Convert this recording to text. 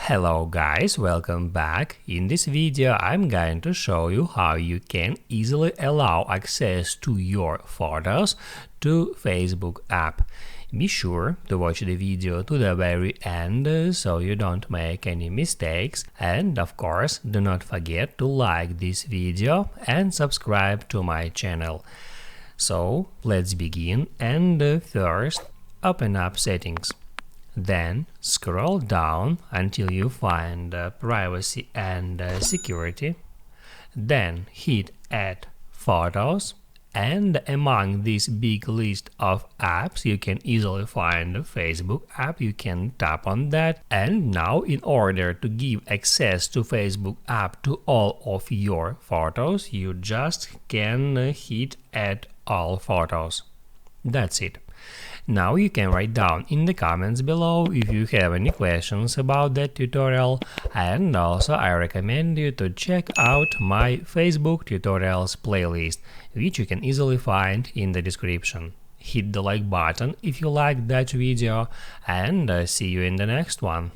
Hello guys, welcome back. In this video I'm going to show you how you can easily allow access to your photos to Facebook app. Be sure to watch the video to the very end so you don't make any mistakes, and of course do not forget to like this video and subscribe to my channel. So let's begin, and first open up settings. Then scroll down until you find privacy and security. Then hit add photos, and among this big list of apps you can easily find the Facebook app. You can tap on that, and now in order to give access to Facebook app to all of your photos, you just can hit add all photos. That's it. Now you can write down in the comments below if you have any questions about that tutorial, and also I recommend you to check out my Facebook tutorials playlist, which you can easily find in the description. Hit the like button if you liked that video, and see you in the next one.